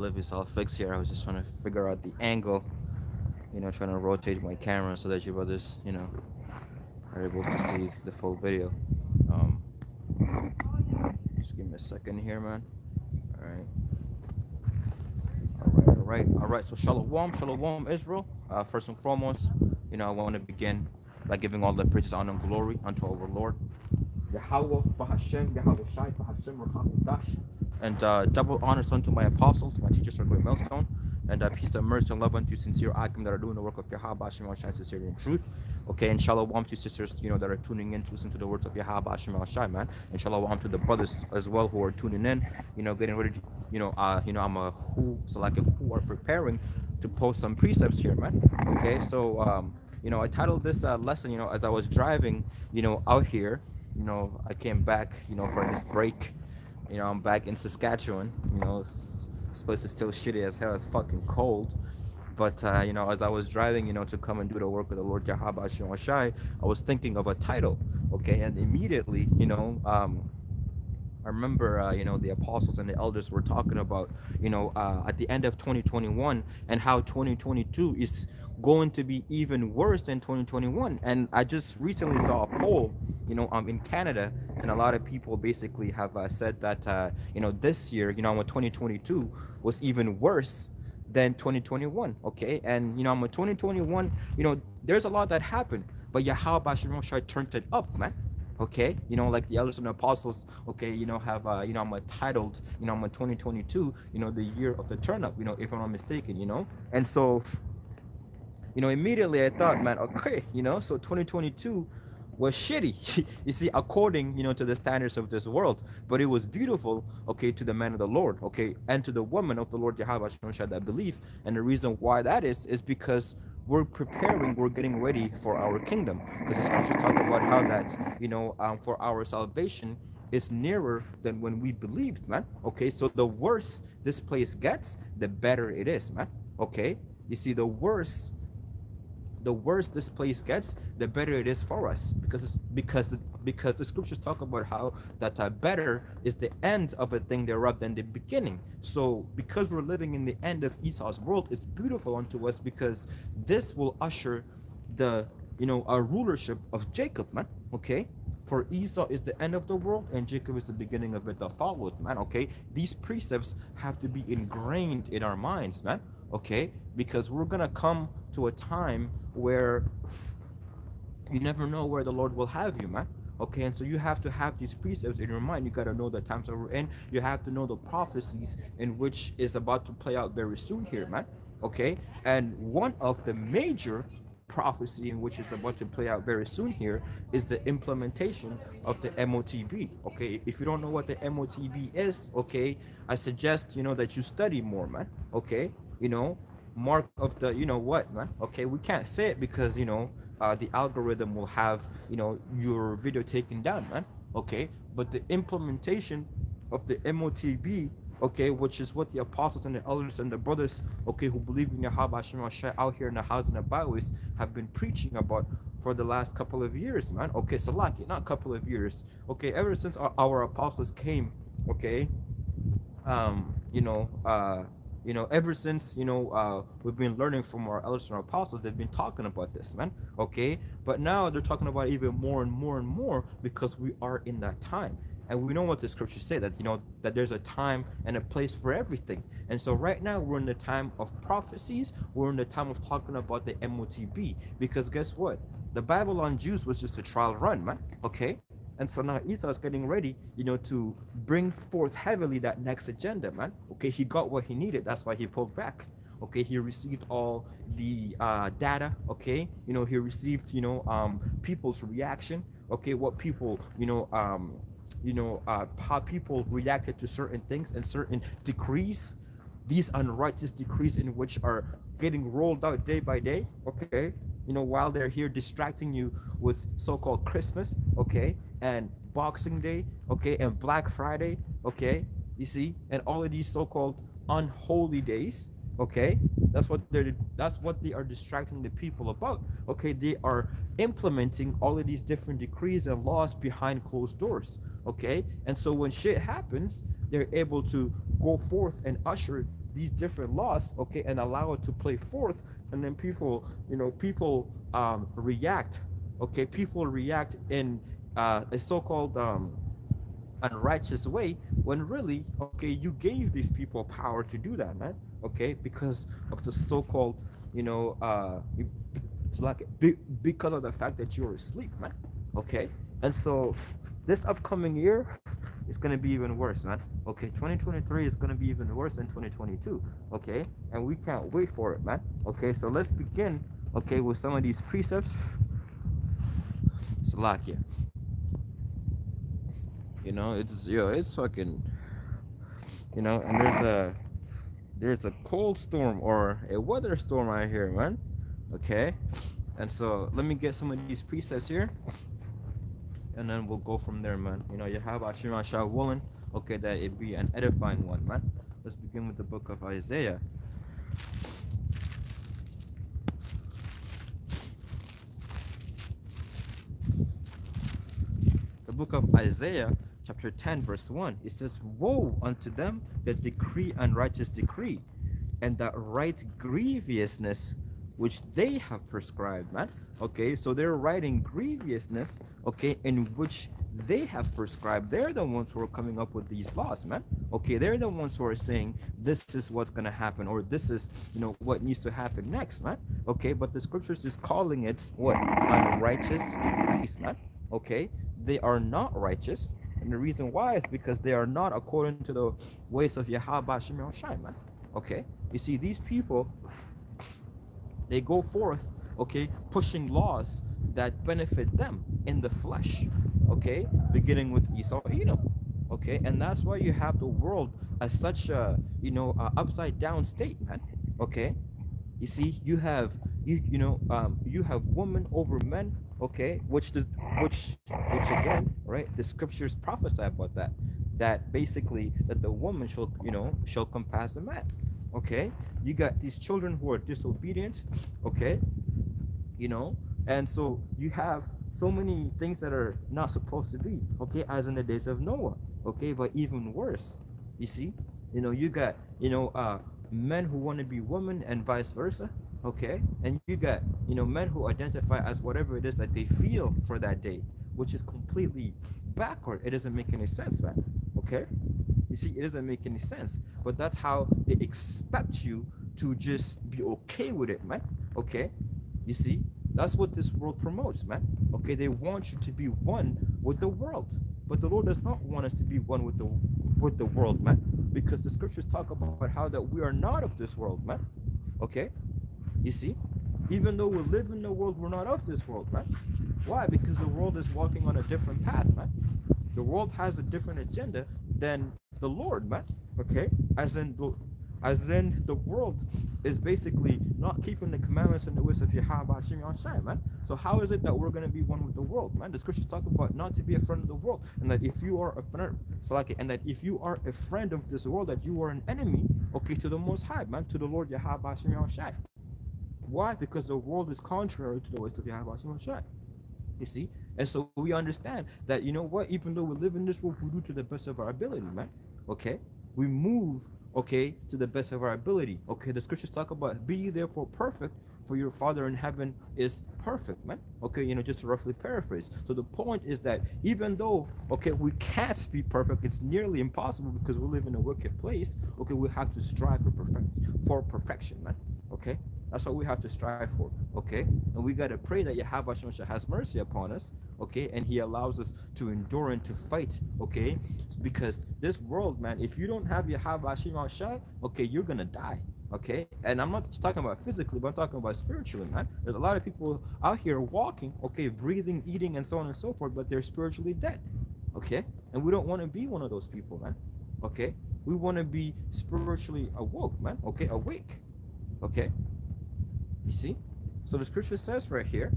Live is all fixed here. I was just trying to figure out the angle, trying to rotate my camera so that you brothers, are able to see the full video. Um, just give me a second here, man. All right, all right. So shalom, Israel. First and foremost, I want to begin by giving all the praise, honor, and glory unto our Lord Yahweh, Bahashem, Yahweh Shai, Bahashem, Dash. And double honors unto my apostles, my teachers are great millstone. And peace and mercy and love unto sincere Akim that are doing the work of Yahweh, Hashem, Shai, sincerely and truth. Okay, and shalom to sisters, that are tuning in to listen to the words of Yahweh, Hashem, Shai, man. And shalom to the brothers as well who are tuning in, getting ready to, I'm a who are preparing to post some precepts here, man. Okay, so, I titled this lesson, as I was driving, out here, I came back, for this break. I'm back in Saskatchewan. This place is still shitty as hell. It's fucking cold. But, as I was driving, to come and do the work of the Lord Yahweh Shai, I was thinking of a title. Okay. And immediately, I remember, the apostles and the elders were talking about, at the end of 2021 and how 2022 is going to be even worse than 2021. And I just recently saw a poll, in Canada, and a lot of people basically have said that, this year, 2022 was even worse than 2021. Okay. And, with 2021, there's a lot that happened, but Yahweh Bashir Shai turned it up, man. Okay, like the elders and the apostles, okay, have, I'm titled, I'm 2022, the year of the turn up, if I'm not mistaken, and so, immediately I thought, man, okay, so 2022 was shitty, you see, according, to the standards of this world, but it was beautiful, okay, to the man of the Lord, okay, and to the woman of the Lord Yahweh that belief, and the reason why that is because we're preparing, we're getting ready for our kingdom, because the scriptures talk about how that, for our salvation is nearer than when we believed, man. Okay, so the worse this place gets, the better it is, man. Okay, you see, the worse this place gets, the better it is for us, because the scriptures talk about how that better is the end of a thing thereof than the beginning. So because we're living in the end of Esau's world, it's beautiful unto us, because this will usher the a rulership of Jacob, man. Okay, for Esau is the end of the world and Jacob is the beginning of it that followed, man. Okay, these precepts have to be ingrained in our minds, man. Okay, because we're gonna come to a time where you never know where the Lord will have you, man. Okay, and so you have to have these precepts in your mind. You got to know the times that we're in. You have to know the prophecies in which is about to play out very soon here, man. Okay, and one of the major prophecy in which is about to play out very soon here is the implementation of the MOTB. Okay, if you don't know what the MOTB is, okay, I suggest that you study more, man. Okay, mark of the what, man. Okay, we can't say it because the algorithm will have your video taken down, man. Okay, but the implementation of the MOTB, okay, which is what the apostles and the elders and the brothers, okay, who believe in Yahweh Hashem Ashai out here in the house and the byways have been preaching about for the last couple of years, man. Okay, Salaki, not couple of years. Okay, ever since our apostles came, okay, um, you know, uh, ever since we've been learning from our elders and our apostles, they've been talking about this, man. Okay, but now they're talking about it even more and more and more because we are in that time, and we know what the scriptures say, that that there's a time and a place for everything. And so right now we're in the time of prophecies. We're in the time of talking about the MOTB, because guess what? The Babylon Jews was just a trial run, man. Okay, and so now Esau is getting ready, to bring forth heavily that next agenda, man. Okay, he got what he needed. That's why he pulled back. Okay, he received all the data. Okay, he received, people's reaction. Okay, what people, how people reacted to certain things and certain decrees, these unrighteous decrees in which are getting rolled out day by day. Okay, while they're here distracting you with so-called Christmas, okay, and Boxing Day, okay, and Black Friday, okay, you see, and all of these so-called unholy days, okay, that's what they are distracting the people about. Okay, they are implementing all of these different decrees and laws behind closed doors. Okay, and so when shit happens, they're able to go forth and usher these different laws, okay, and allow it to play forth, and then people, people react, okay, people react in a so-called unrighteous way, when really, okay, you gave these people power to do that, man, okay, because of the so-called, you know, it's like because of the fact that you're asleep, man, okay. And so this upcoming year is going to be even worse, man, okay. 2023 is going to be even worse than 2022, okay, and we can't wait for it, man, okay. So let's begin, okay, with some of these precepts. Salakia. It's it's fucking, and there's a cold storm or a weather storm out here, man. Okay, and so let me get some of these precepts here, and then we'll go from there, man. You have Ashima Shah Woolen, okay, that it be an edifying one, man. Let's begin with the book of Isaiah. The book of Isaiah, chapter 10, verse 1, it says, "Woe unto them that decree unrighteous decree, and that write grievousness which they have prescribed," man. Okay, so they're writing grievousness, okay, in which they have prescribed. They're the ones who are coming up with these laws, man. Okay, they're the ones who are saying this is what's gonna happen, or this is, what needs to happen next, man. Okay, but the scriptures is calling it what? Unrighteous decrees, man. Okay, they are not righteous, and the reason why is because they are not according to the ways of Yahweh Shemel Shai, man. Okay, you see, these people, they go forth, okay, pushing laws that benefit them in the flesh, okay, beginning with Esau Edom, okay, and that's why you have the world as such a, upside down state, man. Okay, you see, you have women over men, okay, which again, right? The scriptures prophesy about that. That basically that the woman shall compass a man. Okay, you got these children who are disobedient. Okay, and so you have so many things that are not supposed to be. Okay, as in the days of Noah. Okay, but even worse. You see, you got men who want to be women and vice versa, okay, and you got men who identify as whatever it is that they feel for that day, which is completely backward. It doesn't make any sense, man. Okay, you see, it doesn't make any sense, but that's how they expect you to just be okay with it, man. Okay, you see, that's what this world promotes, man. Okay, they want you to be one with the world, but the Lord does not want us to be one with the world, man, because the scriptures talk about how that we are not of this world, man. Okay, you see, even though we live in the world, we're not of this world, man. Why? Because the world is walking on a different path, man. The world has a different agenda than the Lord, man. Okay, as in the world is basically not keeping the commandments and the ways of Yahweh Shimon Shai, man. So how is it that we're going to be one with the world, man? The scriptures talk about not to be a friend of the world, and that if you are a friend, and that if you are a friend of this world, that you are an enemy, okay, to the Most High, man, to the Lord Yahweh Shimon Shai. Why? Because the world is contrary to the ways of Yahweh Shimon Shai. You see? And so we understand that, what, even though we live in this world, we do to the best of our ability, man. Okay? We move, okay, to the best of our ability. Okay, the scriptures talk about be ye therefore perfect, for your Father in heaven is perfect, man. Okay, just to roughly paraphrase. So the point is that even though, okay, we can't be perfect, it's nearly impossible because we live in a wicked place. Okay, we have to strive for perfection, man. Okay, that's what we have to strive for. Okay, and we got to pray that Yahweh Shemashah has mercy upon us. Okay, and he allows us to endure and to fight. Okay, because this world, man, if you don't have Yahweh Shemashah, okay, you're gonna die. Okay, and I'm not just talking about physically, but I'm talking about spiritually, man. There's a lot of people out here walking, okay, breathing, eating, and so on and so forth, but they're spiritually dead. Okay, and we don't want to be one of those people, man. Okay, we want to be spiritually awoke, man. Okay, awake. Okay, you see, so the scripture says right here,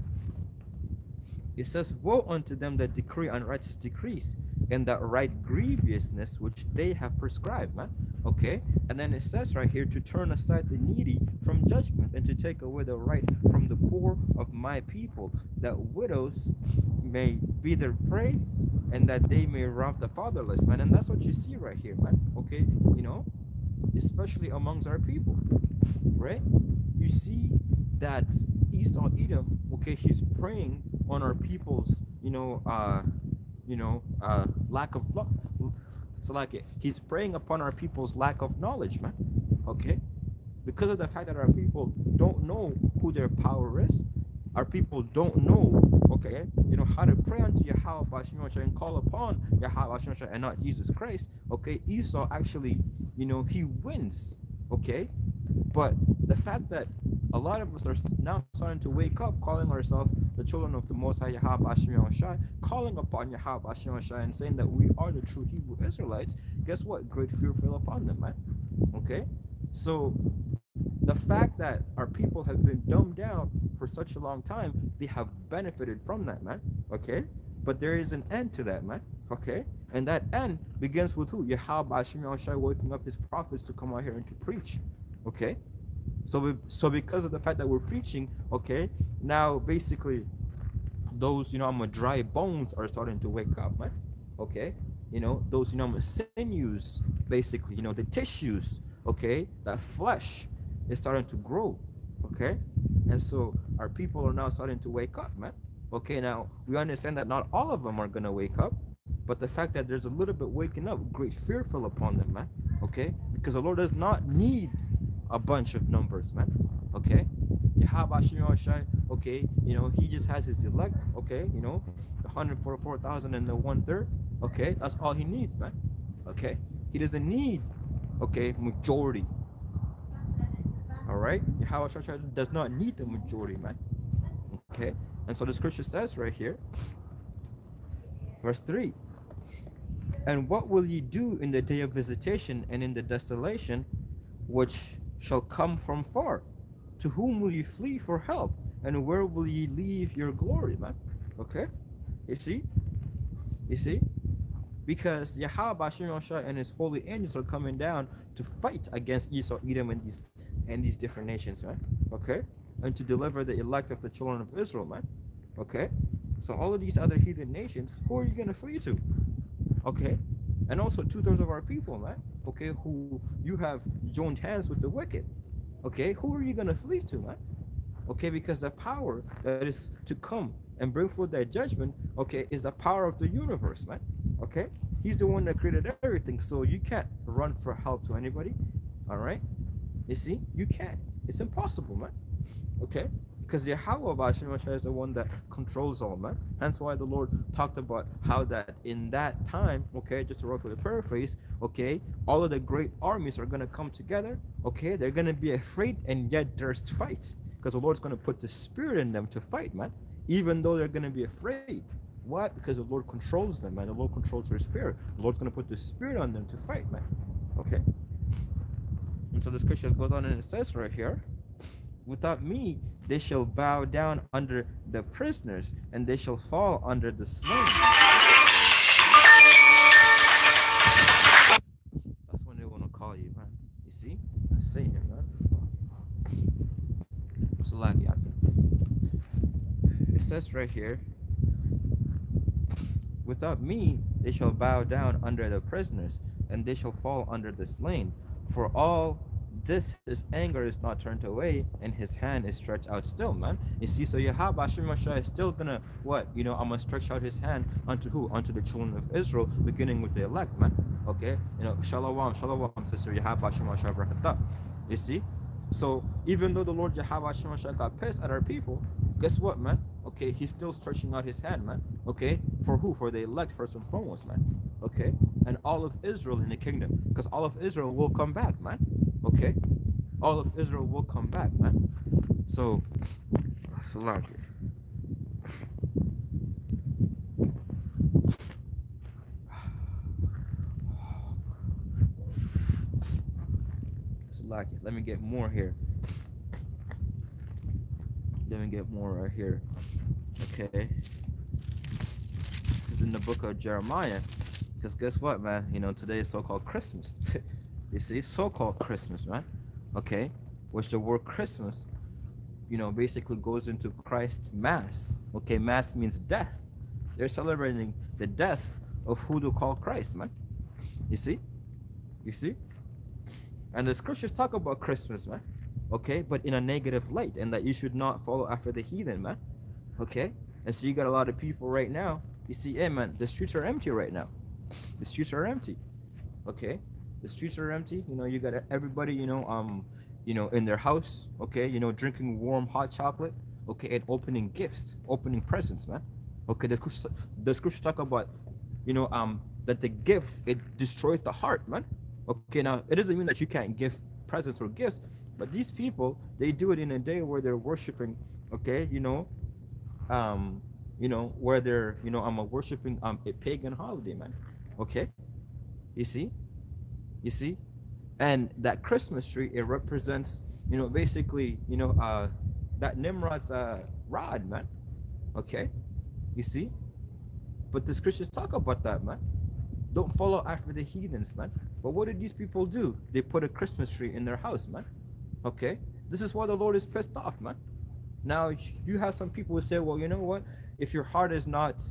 it says, woe unto them that decree unrighteous decrees, and that write grievousness which they have prescribed, man. Okay, and then it says right here to turn aside the needy from judgment, and to take away the right from the poor of my people, that widows may be their prey, and that they may rob the fatherless, man. And that's what you see right here, man. Okay, especially amongst our people, right? You see that Esau Edom, okay, he's preying on our people's, lack of love. So like he's preying upon our people's lack of knowledge, man. Okay, because of the fact that our people don't know who their power is, our people don't know, okay, how to pray unto Yahweh Bashim and call upon Yahweh Bashim and not Jesus Christ. Okay, Esau actually, he wins. Okay, but the fact that a lot of us are now starting to wake up, calling ourselves the children of the Most High Yahweh Bashim Shai, calling upon Yahweh Bashim Shai and saying that we are the true Hebrew Israelites. Guess what? Great fear fell upon them, man. Okay, so the fact that our people have been dumbed down for such a long time, they have benefited from that, man. Okay, but there is an end to that, man. Okay, and that end begins with who? Yahweh Bashim Shai waking up his prophets to come out here and to preach. Okay, so because of the fact that we're preaching, okay, now basically those dry bones are starting to wake up, man. Okay, those sinews, basically, the tissues, okay, that flesh is starting to grow. Okay, and so our people are now starting to wake up, man. Okay, now we understand that not all of them are gonna wake up, but the fact that there's a little bit waking up, great fear fell upon them, man. Okay, because the Lord does not need a bunch of numbers, man. Okay, Yahweh Shai, okay, he just has his elect, okay, the 144,000 and the 1/3, okay, that's all he needs, man. Okay, he doesn't need, okay, majority. All right, Yahweh Shai does not need the majority, man. Okay, and so the scripture says right here, verse 3, and what will ye do in the day of visitation and in the desolation which shall come from far? To whom will ye flee for help? And where will ye leave your glory, man? Okay, you see, because Yahweh Bashim Shai and his holy angels are coming down to fight against Esau, Edom, and these different nations, man. Okay, and to deliver the elect of the children of Israel, man. Okay, so all of these other heathen nations, who are you gonna flee to? Okay, and also 2/3 of our people, man. Okay, who you have joined hands with the wicked. Okay, who are you gonna flee to, man? Okay, because the power that is to come and bring forth that judgment, okay, is the power of the universe, man. Okay, he's the one that created everything, so you can't run for help to anybody. All right, you see, you can't. It's impossible, man. Okay, because Yahweh Bashim is the one that controls all, man. Hence why the Lord talked about how that in that time, okay, just to roughly paraphrase, okay, all of the great armies are gonna come together. Okay, they're gonna be afraid, and yet there's fight, because the Lord's gonna put the spirit in them to fight, man. Even though they're gonna be afraid. What? Because the Lord controls them, man. The Lord controls their spirit. The Lord's gonna put the spirit on them to fight, man. Okay. And so the scripture goes on and it says right here, without me they shall bow down under the prisoners, and they shall fall under the slain. That's when they want to call you, man. You see? That's Satan, man. So like, yeah. It says right here, without me they shall bow down under the prisoners, and they shall fall under the slain. For all this, his anger is not turned away, and his hand is stretched out still, man. You see, so Yahweh Bashim Shai is still gonna, what? I'm gonna stretch out his hand unto who? Unto the children of Israel, beginning with the elect, man. Okay? Shalom, sister Yahweh Bashim Shai Barakatah. You see? So, even though the Lord Yahweh Bashim Shai got pissed at our people, guess what, man? Okay, he's still stretching out his hand, man. Okay? For who? For the elect, first and foremost, man. Okay? And all of Israel in the kingdom. Because all of Israel will come back, man. Okay, all of Israel will come back, man. So like it. Let me get more here. Let me get more right here. Okay, this is in the book of Jeremiah. Because guess what, man? Today is so-called Christmas. You see, so-called Christmas, man. Okay, which the word Christmas, basically goes into Christ Mass. Okay, Mass means death. They're celebrating the death of who to call Christ, man. You see? And the scriptures talk about Christmas, man. Okay, but in a negative light, and that you should not follow after the heathen, man. Okay, and so you got a lot of people right now. You see, hey, man, the streets are empty right now. The streets are empty. Okay, the streets are empty. You know, you got everybody, in their house. Okay, drinking warm hot chocolate. Okay, and opening gifts, opening presents, man. Okay, the scriptures talk about, that the gift it destroys the heart, man. Okay, now it doesn't mean that you can't give presents or gifts, but these people they do it in a day where they're worshiping. Okay, where they're worshiping a pagan holiday, man. Okay, you see, you see, and that Christmas tree it represents, basically, that Nimrod's rod, man. Okay, you see, but the scriptures talk about that, man. Don't follow after the heathens, man. But what did these people do? They put a Christmas tree in their house, man. Okay, this is why the Lord is pissed off, man. Now you have some people who say, well, you know what? If your heart is not,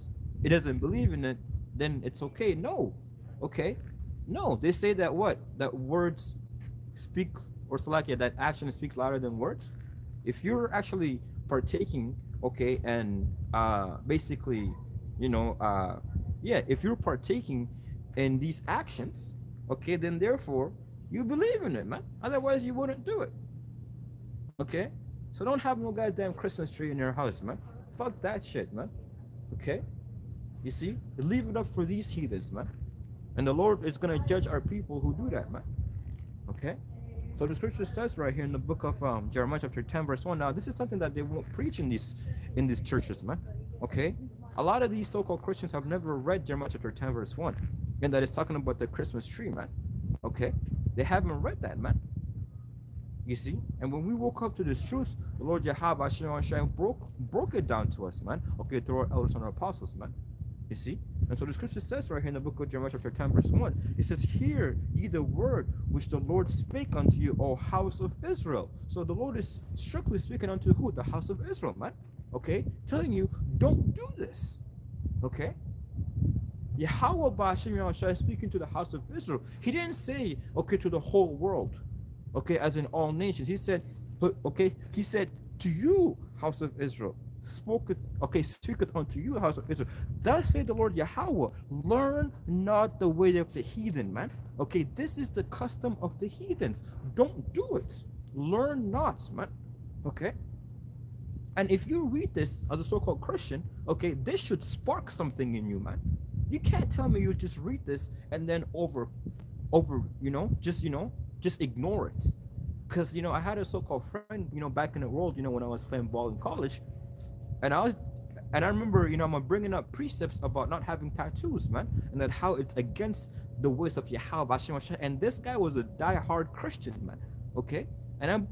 it doesn't believe in it, then it's okay. No, okay, no. They say that what? That words speak, or Salakia, that action speaks louder than words. If you're actually partaking, okay, and basically, yeah, if you're partaking in these actions, okay, then therefore you believe in it, man. Otherwise, you wouldn't do it. Okay, so don't have no goddamn Christmas tree in your house, man. Fuck that shit, man. Okay, you see, leave it up for these heathens, man. And the Lord is gonna judge our people who do that, man. Okay, so the scripture says right here in the book of Jeremiah chapter 10 verse 1. Now this is something that they won't preach in these churches, man. Okay, a lot of these so-called Christians have never read Jeremiah chapter 10 verse 1, and that is talking about the Christmas tree, man. Okay, they haven't read that, man. You see, and when we woke up to this truth, the Lord Yahweh Hashem broke it down to us, man. Okay, through our elders and our apostles, man. You see, and so the scripture says right here in the book of Jeremiah chapter 10 verse 1, it says, hear ye the word which the Lord spake unto you, O house of Israel. So the Lord is strictly speaking unto who? The house of Israel, man. Okay, telling you, don't do this. Okay, Yahweh Ba'ashem is speaking to the house of Israel. He didn't say, okay, to the whole world, okay, as in all nations. He said, but okay, he said to you, house of Israel, speaketh unto you, house of Israel. Thus say the Lord Yahweh, learn not the way of the heathen, man. Okay, this is the custom of the heathens. Don't do it. Learn not, man. Okay. And if you read this as a so-called Christian, okay, this should spark something in you, man. You can't tell me you just read this and then just ignore it. Because, I had a so-called friend, back in the world, when I was playing ball in college, and I remember, I'm bringing up precepts about not having tattoos, man, and that how it's against the ways of Yahweh, and this guy was a die-hard Christian, man, okay, and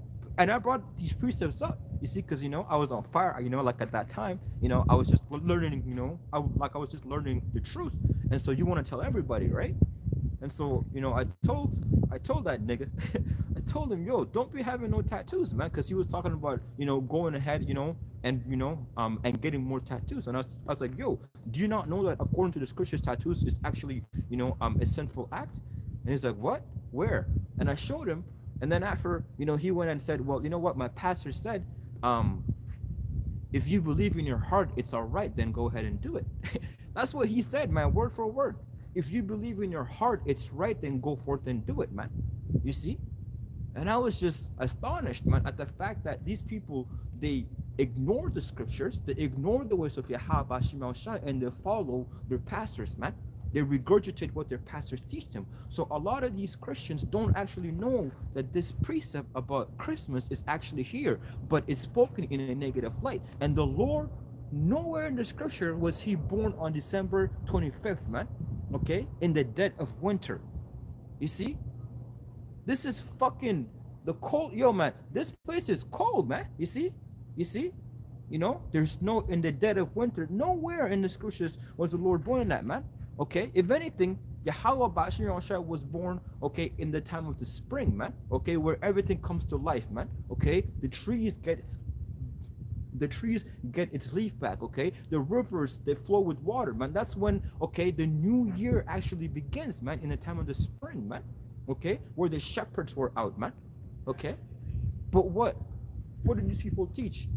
I brought these precepts up, you see, because I was on fire, like at that time, I was just learning, I was just learning the truth, and so you want to tell everybody, right? And so, I told that nigga, I told him, yo, don't be having no tattoos, man, because he was talking about, going ahead, and getting more tattoos. And I was like, yo, do you not know that according to the scriptures, tattoos is actually, a sinful act? And he's like, what? Where? And I showed him. And then after, he went and said, well, you know what? My pastor said, if you believe in your heart, it's all right, then go ahead and do it. That's what he said, man, word for word. If you believe in your heart, it's right, then go forth and do it, man. You see? And I was just astonished, man, at the fact that these people, they ignore the scriptures, they ignore the ways of Yahweh, and they follow their pastors, man. They regurgitate what their pastors teach them. So a lot of these Christians don't actually know that this precept about Christmas is actually here, but it's spoken in a negative light. And the Lord, nowhere in the scripture was he born on December 25th, man. Okay, in the dead of winter. You see, this is fucking the cold. Yo, man, this place is cold, man. You see, there's no, in the dead of winter, nowhere in the scriptures was the Lord born in that, man. Okay, if anything, Yahweh Ba'ashem was born, okay, in the time of the spring, man. Okay, where everything comes to life, man. Okay, the trees get its leaf back, okay? The rivers, they flow with water, man. That's when, okay, the new year actually begins, man, in the time of the spring, man. okay, where the shepherds were out, man. Okay, but what did these people teach?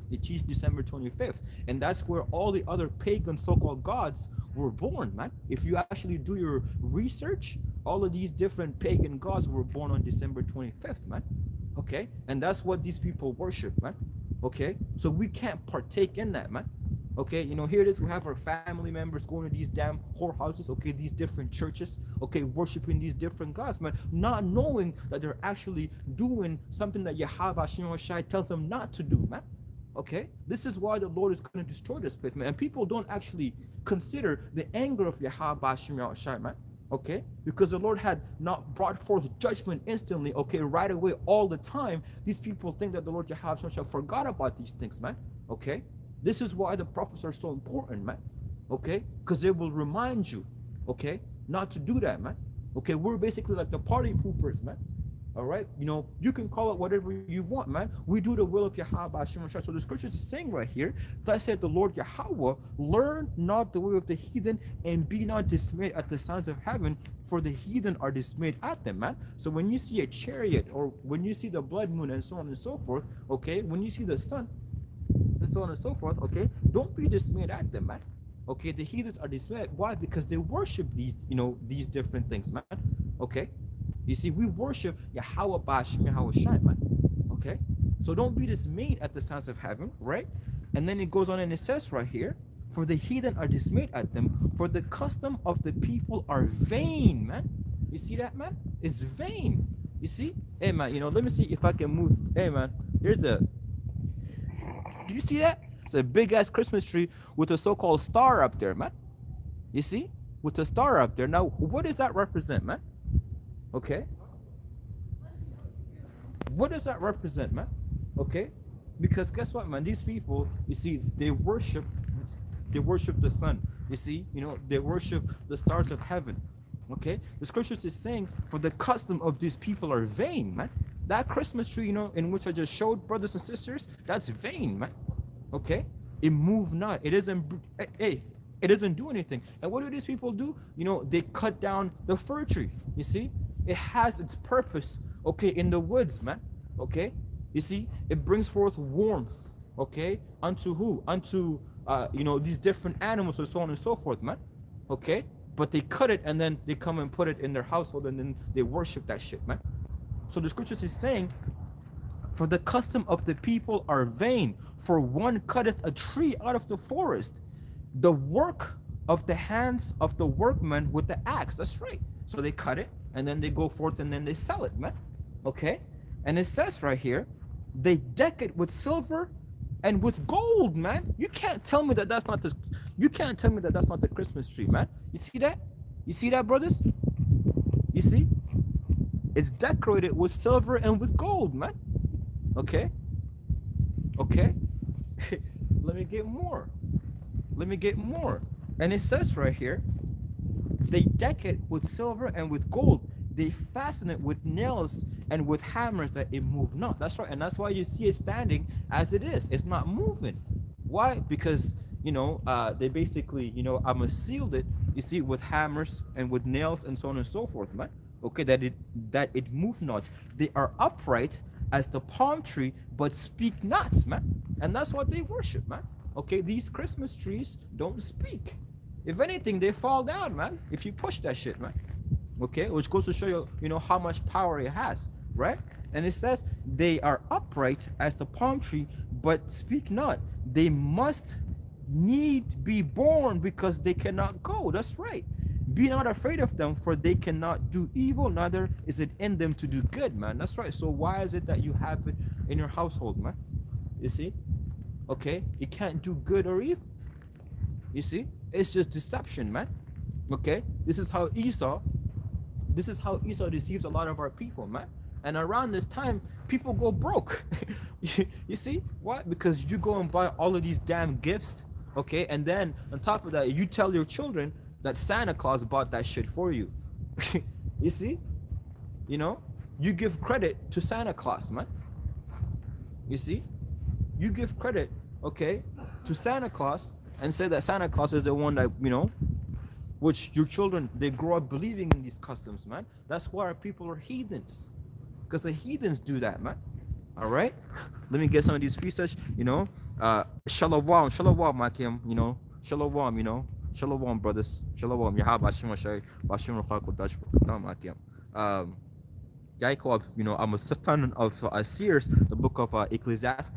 They teach December 25th, and that's where all the other pagan so-called gods were born, man. If you actually do your research, all of these different pagan gods were born on December 25th, man. Okay, and that's what these people worship, man. Okay, so we can't partake in that, man. Okay, here it is. We have our family members going to these damn whorehouses, okay, these different churches, okay, worshiping these different gods, man, not knowing that they're actually doing something that Yahweh Shai tells them not to do, man. Okay, this is why the Lord is going to destroy this place, man. And people don't actually consider the anger of Yahweh Shai, man. Okay, because the Lord had not brought forth judgment instantly, okay, right away, all the time. These people think that the Lord Yahweh Shai forgot about these things, man. Okay, this is why the prophets are so important, man. Okay, because they will remind you, okay, not to do that, man. Okay, we're basically like the party poopers, man. All right, you can call it whatever you want, man. We do the will of Yahweh Hashem. So the scriptures is saying right here, that said the Lord Yahweh, learn not the way of the heathen and be not dismayed at the signs of heaven, for the heathen are dismayed at them, man. So when you see a chariot, or when you see the blood moon and so on and so forth, okay, when you see the sun and so on and so forth, okay, don't be dismayed at them, man. Okay, the heathens are dismayed. Why? Because they worship these different things, man. Okay, you see, we worship Yahweh Bashim, Yahweh Shai, man. Okay, so don't be dismayed at the signs of heaven, right? And then it goes on and it says right here, for the heathen are dismayed at them, for the custom of the people are vain, man. You see that, man? It's vain. You see? Hey, man, let me see if I can move. Hey, man, do you see that? It's a big ass Christmas tree with a so-called star up there, man. You see? With a star up there. Now, what does that represent, man? Okay. What does that represent, man? Okay. Because guess what, man? These people, you see, they worship the sun. You see, they worship the stars of heaven. Okay. The scriptures is saying, for the custom of these people are vain, man. That Christmas tree, in which I just showed, brothers and sisters, that's vain, man. Okay. It moved not. It doesn't. Hey, it doesn't do anything. And what do these people do? They cut down the fir tree. You see, it has its purpose, okay, in the woods, man. Okay, you see, it brings forth warmth, okay, unto who? Unto these different animals and so on and so forth, man. Okay, but they cut it and then they come and put it in their household and then they worship that shit, man. So the scriptures is saying, for the custom of the people are vain, for one cutteth a tree out of the forest, the work of the hands of the workman with the axe. That's right. So they cut it and then they go forth and then they sell it, man. Okay, and it says right here, they deck it with silver and with gold, man. You can't tell me that that's not the Christmas tree, man. You see that? You see that, brothers? You see? It's decorated with silver and with gold, man. Okay. Okay. Let me get more. And it says right here, they deck it with silver and with gold. They fasten it with nails and with hammers that it move not. That's right. And that's why you see it standing as it is. It's not moving. Why? Because, they basically, I'm sealed it, you see, with hammers and with nails and so on and so forth, man. Okay, that it move not. They are upright as the palm tree, but speak not, man. And that's what they worship, man. Okay, these Christmas trees don't speak. If anything, they fall down, man, if you push that shit, man. Okay, which goes to show you, how much power it has, right? And it says, they are upright as the palm tree, but speak not. They must need be born because they cannot go. That's right. Be not afraid of them, for they cannot do evil, neither is it in them to do good, man. That's right. So why is it that you have it in your household, man? You see? Okay, it can't do good or evil. You see? It's just deception, man. Okay? This is how Esau deceives a lot of our people, man. And around this time, people go broke. You see? Why? Because you go and buy all of these damn gifts, okay? And then on top of that, you tell your children that Santa Claus bought that shit for you. You see? You give credit to Santa Claus, man. You see? You give credit, okay, to Santa Claus and say that Santa Claus is the one that, which your children, they grow up believing in these customs, man. That's why our people are heathens, because the heathens do that, man. All right, let me get some of these research. Shalom, shalom, Makim. Shalom. Shalom, brothers. Shalom. Yahab Bashim Shai Bashim Ruchak Kodash Makim. Um, Yaakov, I'm a son of Seers, the book of Ecclesiastes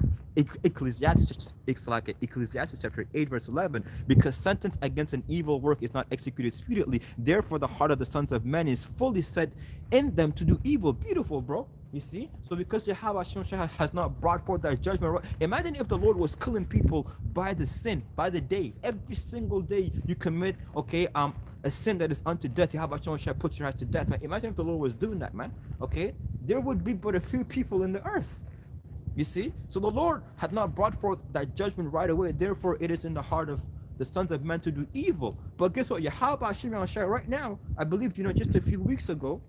chapter 8, verse 11, because sentence against an evil work is not executed speedily, therefore the heart of the sons of men is fully set in them to do evil. Beautiful, bro. You see? So because Yahweh has not brought forth that judgment, imagine if the Lord was killing people by the sin, by the day. Every single day you commit, a sin that is unto death, Yahweh puts your eyes to death, man. Imagine if the Lord was doing that, man. Okay? There would be but a few people in the earth. You see? So the Lord had not brought forth that judgment right away. Therefore, it is in the heart of the sons of men to do evil. But guess what? Yahweh right now, I believe, just a few weeks ago,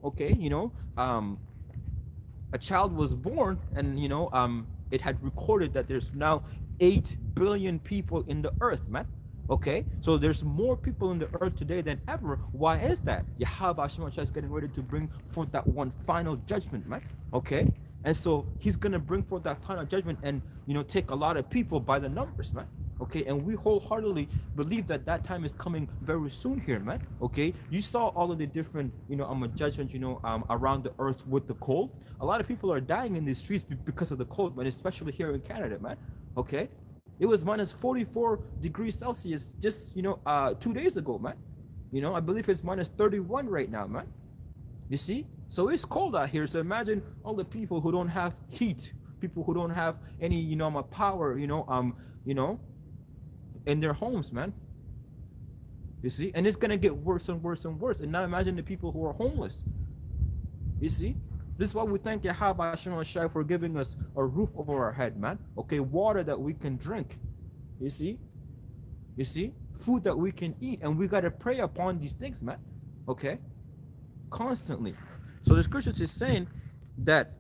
a child was born, and it had recorded that there's now 8 billion people in the earth, man. Okay, so there's more people in the earth today than ever. Why is that? Yahweh is getting ready to bring forth that one final judgment, man. Okay, and so he's gonna bring forth that final judgment, and take a lot of people by the numbers, man. Okay, and we wholeheartedly believe that that time is coming very soon here, man. Okay, you saw all of the different judgments around the earth with the cold. A lot of people are dying in the streets because of the cold, man, especially here in Canada, man. Okay, it was minus 44 degrees Celsius just 2 days ago, man. I believe it's minus 31 right now, man. You see, so it's cold out here. So imagine all the people who don't have heat, people who don't have any power, in their homes, man. You see, and it's gonna get worse and worse and worse. And now imagine the people who are homeless. You see, this is why we thank Yahweh Shai for giving us a roof over our head, man. Okay, water that we can drink. You see, food that we can eat, and we gotta pray upon these things, man. Okay, constantly. So the scriptures is saying that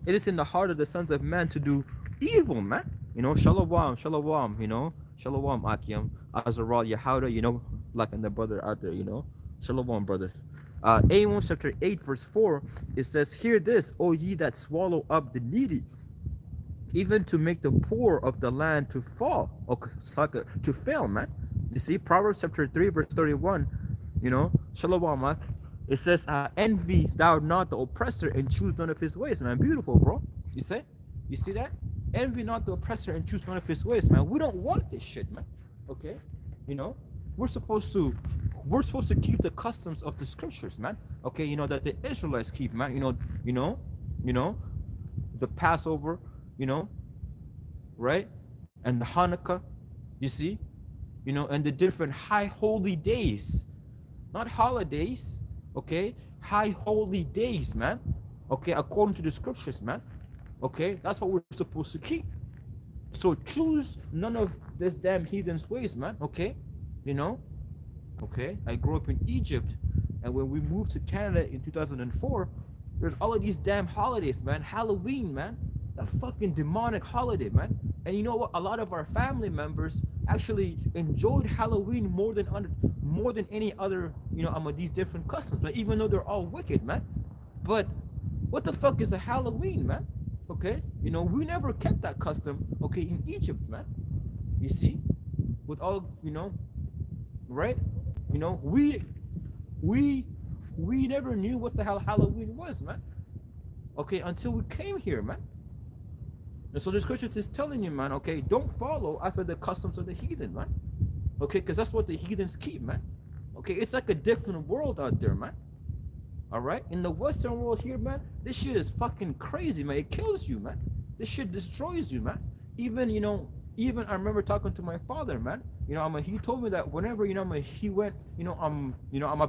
it is in the heart of the sons of man to do evil, man. Shalom, Shalom, Akim, Azarah, Yehuda, like and the brother out there, Shalom, brothers. Amos chapter 8, verse 4, it says, "Hear this, O ye that swallow up the needy, even to make the poor of the land to fall," or to fail, man. You see, Proverbs chapter 3, verse 31, Shalom, Ak. It says, "Envy thou not the oppressor, and choose none of his ways," man. Beautiful, bro. You see that? Envy not the oppressor, and choose none of his ways, man. We don't want this shit, man. Okay, we're supposed to keep the customs of the scriptures, man. Okay, that the Israelites keep, man. The Passover, right, and the Hanukkah, you see, and the different high holy days, not holidays. Okay, high holy days, man. Okay, according to the scriptures, man. Okay, that's what we're supposed to keep. So choose none of this damn heathen's ways, man. Okay, okay, I grew up in Egypt, and when we moved to Canada in 2004, there's all of these damn holidays, man. Halloween, man, a fucking demonic holiday, man. And you know what? A lot of our family members actually enjoyed Halloween more than any other, these different customs, man. Even though they're all wicked, man. But what the fuck is a Halloween, man? Okay, we never kept that custom, okay, in Egypt, man. You see, with all, right? We never knew what the hell Halloween was, man. Okay, until we came here, man. And so the scriptures is telling you, man, okay, don't follow after the customs of the heathen, man. Okay, because that's what the heathens keep, man. Okay, it's like a different world out there, man. All right, in the Western world here, man, this shit is fucking crazy, man. It kills you, man. This shit destroys you, man. Even I remember talking to my father, man. He told me that whenever he went, I'm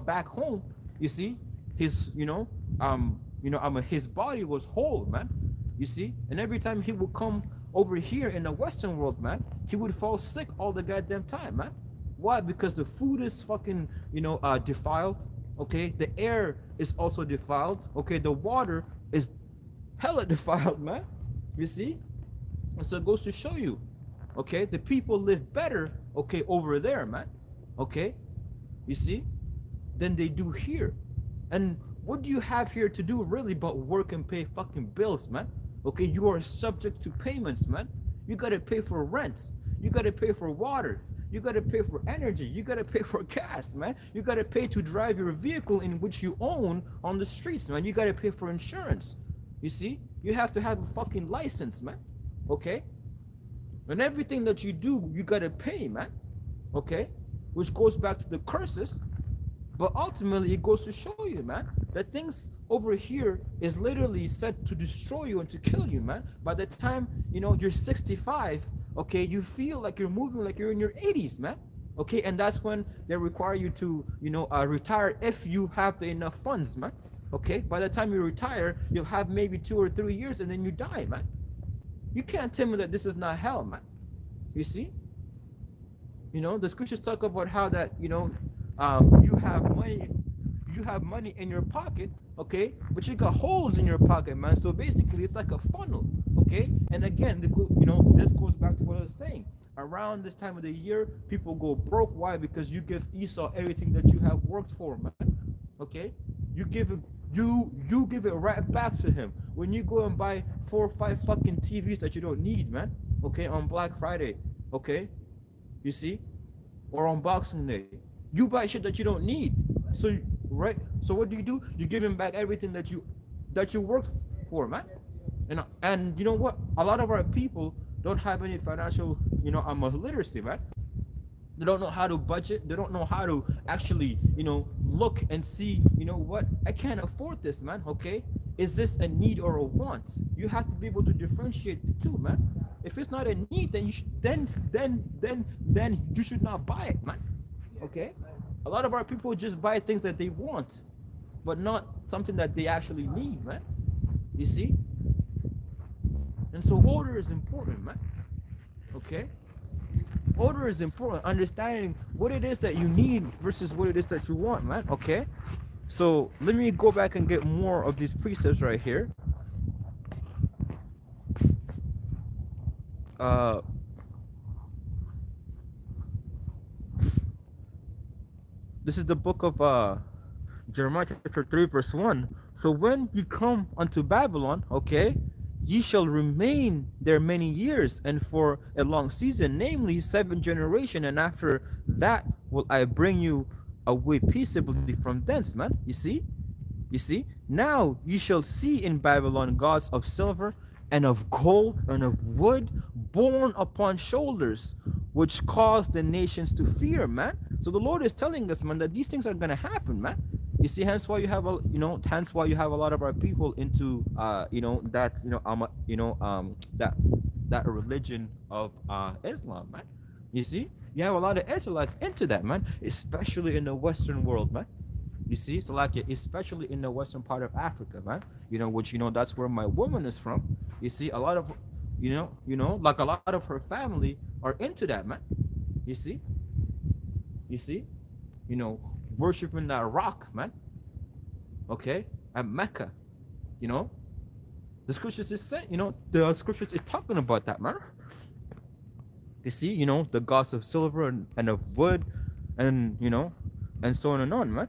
back home. You see, his his body was whole, man. You see, and every time he would come over here in the Western world, man, he would fall sick all the goddamn time, man. Why? Because the food is fucking defiled. Okay, the air is also defiled. Okay, the water is hella defiled, man. You see? And so it goes to show you, okay, the people live better, okay, over there, man. Okay, you see? than they do here. And what do you have here to do really but work and pay fucking bills, man? Okay, you are subject to payments, man. You gotta pay for rent. You gotta pay for water. You gotta pay for energy. You gotta pay for gas, man. You gotta pay to drive your vehicle in which you own on the streets, man. You gotta pay for insurance. You see? You have to have a fucking license, man. Okay? And everything that you do, you gotta pay, man. Okay? Which goes back to the curses. But ultimately, it goes to show you, man, that things over here is literally set to destroy you and to kill you, man. By the time, you're 65, okay, you feel like you're moving like you're in your 80s, man. Okay, and that's when they require you to, retire if you have the enough funds, man. Okay, by the time you retire, you'll have maybe 2 or 3 years and then you die, man. You can't tell me that this is not hell, man. You see? The scriptures talk about how that, you have money in your pocket, okay, but you got holes in your pocket, man. So basically it's like a funnel, okay. And again, this goes back to what I was saying. Around this time of the year, people go broke. Why? Because you give Esau everything that you have worked for, man. Okay, you give it right back to him when you go and buy 4 or 5 fucking TVs that you don't need, man. Okay, on Black Friday, okay, you see, or on Boxing Day. You buy shit that you don't need. So right. So what do? You give him back everything that you worked for, man. And you know what? A lot of our people don't have any financial, literacy, man. They don't know how to budget. They don't know how to actually, look and see, what? I can't afford this, man. Okay. Is this a need or a want? You have to be able to differentiate the two, man. If it's not a need, then you should then you should not buy it, man. Okay? A lot of our people just buy things that they want, but not something that they actually need, man. You see? And so order is important, man. Okay? Order is important. Understanding what it is that you need versus what it is that you want, man. Okay? So let me go back and get more of these precepts right here. This is the book of Jeremiah chapter 3 verse 1. So when ye come unto Babylon, okay, ye shall remain there many years and for a long season, namely 7 generations, and after that will I bring you away peaceably from thence, man. You see? Now ye shall see in Babylon gods of silver and of gold and of wood borne upon shoulders, which cause the nations to fear, man. So the Lord is telling us, man, that these things are gonna happen, man. You see, hence why you have a lot of our people into that religion of Islam, man. You see, you have a lot of Israelites into that, man, especially in the Western world, man. You see, so like especially in the western part of Africa, man. Which that's where my woman is from. You see, a lot of like a lot of her family are into that, man. You see, worshiping that rock, man. Okay, at Mecca. The scriptures is saying, the scriptures is talking about that, man. You see, the gods of silver and of wood, and and so on and on, man.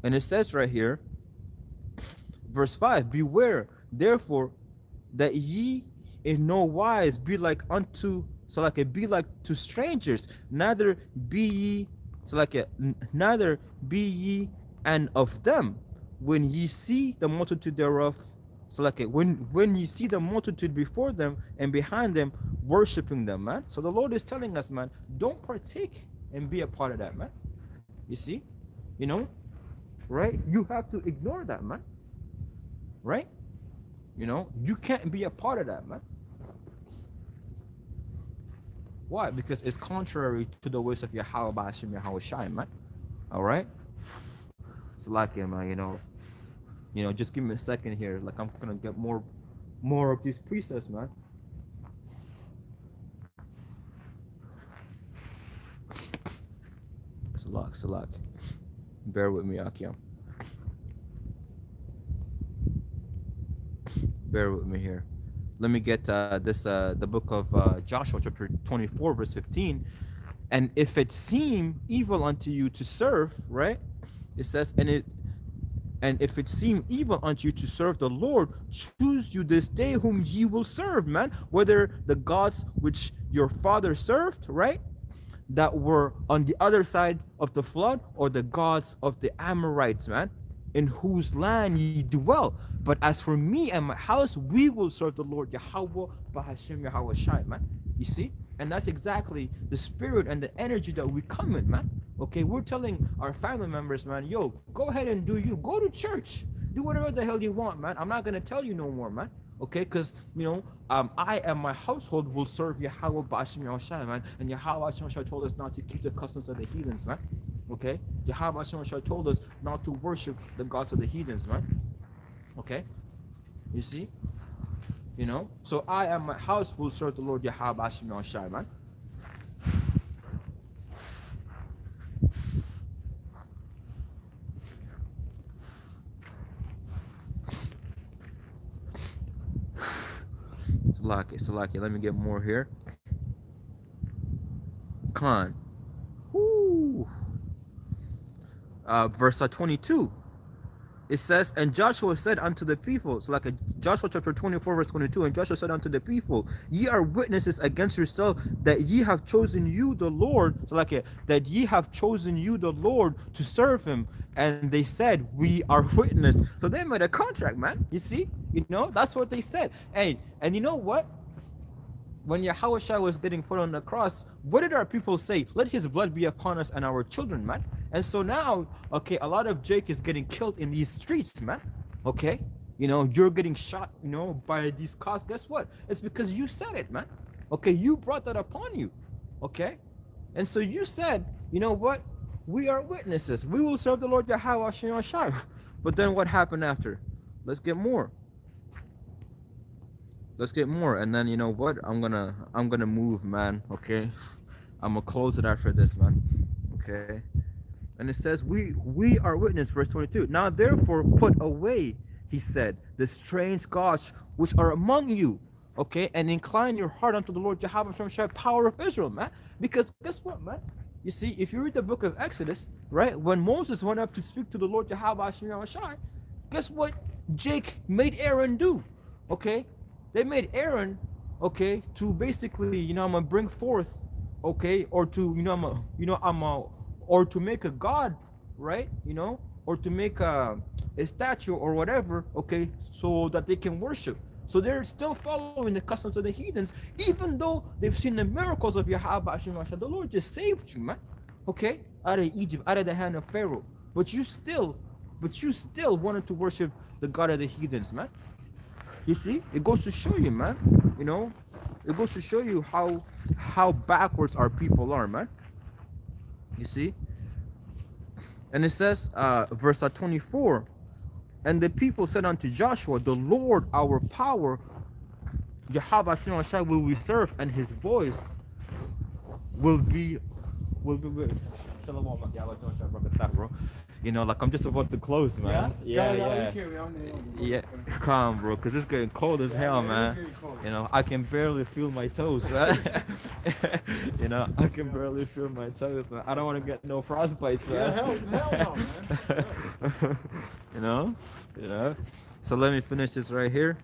And it says right here, verse 5, beware therefore that ye in no wise be like unto, so like it be like to strangers, neither be ye and of them when ye see the multitude thereof. So like when you see the multitude before them and behind them worshiping them, man. So the Lord is telling us, man, don't partake and be a part of that, man. You see, right? You have to ignore that, man. Right? You can't be a part of that, man. Why? Because it's contrary to the ways of Yahweh Bashim Yahweh Shai, man. All right? It's like, man, just give me a second here. Like, I'm gonna get more of these precepts, man. Salak. Bear with me, Akim. Bear with me here. Let me get the book of Joshua chapter 24 verse 15. And if it seem evil unto you to serve, right? It says, and if it seem evil unto you to serve the Lord, choose you this day whom ye will serve, man. Whether the gods which your father served, right, that were on the other side of the flood, or the gods of the Amorites, man, in whose land ye dwell. But as for me and my house, we will serve the Lord Yahweh Bahashem Yahweh Shai, man. You see? And that's exactly the spirit and the energy that we come in, man. Okay, we're telling our family members, man, yo, go ahead and do you. Go to church. Do whatever the hell you want, man. I'm not going to tell you no more, man. Okay, because, I and my household will serve Yahweh Bahashem Yahweh Shai, man. And Yahweh Bahashem Shai told us not to keep the customs of the heathens, man. Okay? Yahweh Bahashem Shai told us not to worship the gods of the heathens, man. Okay? You see? So I and my house will serve the Lord Yahweh Bahashem Yahweh Shai, man. Salaki. Let me get more here. Khan. Woo. Verse 22. It says, and Joshua said unto the people, so like Joshua chapter 24, verse 22, and Joshua said unto the people, ye are witnesses against yourself that ye have chosen you the Lord, so like that ye have chosen you the Lord to serve him. And they said, we are witness. So they made a contract, man. You see? That's what they said. Hey, and you know what? When Yahweh Shai was getting put on the cross, what did our people say? Let his blood be upon us and our children, man. And so now, okay, a lot of Jake is getting killed in these streets, man. Okay? You're getting shot, by these cops. Guess what? It's because you said it, man. Okay, you brought that upon you. Okay? And so you said, you know what? We are witnesses. We will serve the Lord Yahweh Shai. But then what happened after? Let's get more. And then you know what? I'm gonna move, man. Okay, I'm gonna close it after this, man. Okay, and it says we are witness, verse 22. Now therefore put away, he said, the strange gods which are among you, okay, and incline your heart unto the Lord Yahweh Shai, power of Israel, man. Because guess what, man? You see, if you read the book of Exodus, right, when Moses went up to speak to the Lord Yahweh Shai, guess what Jake made Aaron do? Okay. They made Aaron, okay, to basically, I'm gonna bring forth, okay, or to, or to make a god, right, or to make a statue or whatever, okay, so that they can worship. So they're still following the customs of the heathens, even though they've seen the miracles of Yahweh Hashem. The Lord just saved you, man, okay, out of Egypt, out of the hand of Pharaoh. But you still wanted to worship the God of the heathens, man. You see, it goes to show you, man. It goes to show you how backwards our people are, man. You see, and it says, verse 24, and the people said unto Joshua, the Lord our power, Yahweh Shai will we serve, and his voice will be with. Bro. Like I'm just about to close, man. Yeah. Calm, bro, because it's getting cold as hell, man. I can barely feel my toes, man. I can barely feel my toes, man. I don't want to get no frostbites, man. Hell no, man. So let me finish this right here.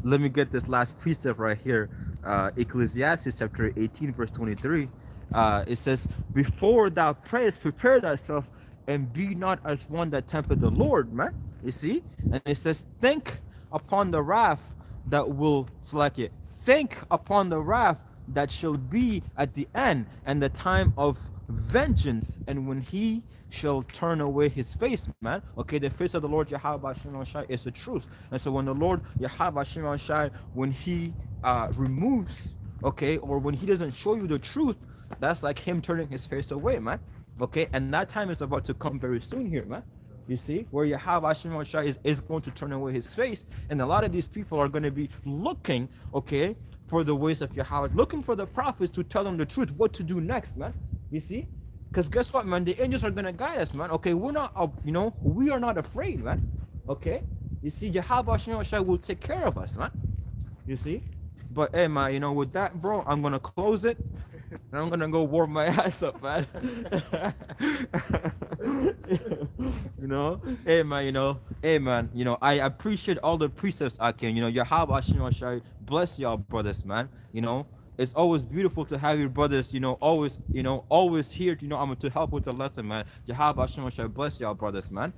Let me get this last precept right here. Ecclesiastes chapter 18, verse 23. It says, before thou prayest, prepare thyself, and be not as one that tempteth the Lord, man. You see? And it says, think upon the wrath that will select it. Think upon the wrath that shall be at the end, and the time of vengeance, and when he shall turn away his face, man. Okay, the face of the Lord Yahweh Shai is the truth. And so when the Lord Yahweh Shai, when he removes, okay, or when he doesn't show you the truth, that's like him turning his face away, man. Okay, and that time is about to come very soon here, man. You see, where Yahweh Shai is going to turn away his face, and a lot of these people are going to be looking, okay, for the ways of Yahweh, looking for the prophets to tell them the truth, what to do next, man. You see? Because guess what, man? The angels are going to guide us, man. Okay, we're not, we are not afraid, man. Okay? You see, Yahweh Shai will take care of us, man. You see? But hey man, with that, bro, I'm gonna close it. And I'm gonna go warm my ass up, man. Hey man, hey man, I appreciate all the precepts I can. Yahweh Hashem Shai bless y'all brothers, man. It's always beautiful to have your brothers, always here, I'm to help with the lesson, man. Yahweh Hashem Shai bless y'all brothers, man.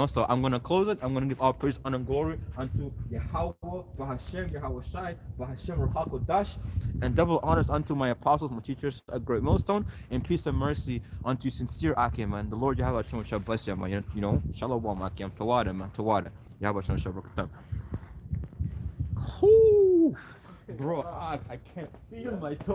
So I'm gonna close it. I'm gonna give all praise, honor, and glory unto Yahweh, Bahashem, Yahweh Shai, Bahashem, Ruhakodash, and double honors unto my apostles, my teachers, a great millstone, and peace and mercy unto sincere Akim, man. The Lord Yahweh Hashem shall bless you, man. Shalom, Akim. Tawada, man. Tawada. Yahweh Hashem shall bless you. Bro, I can't feel my toes.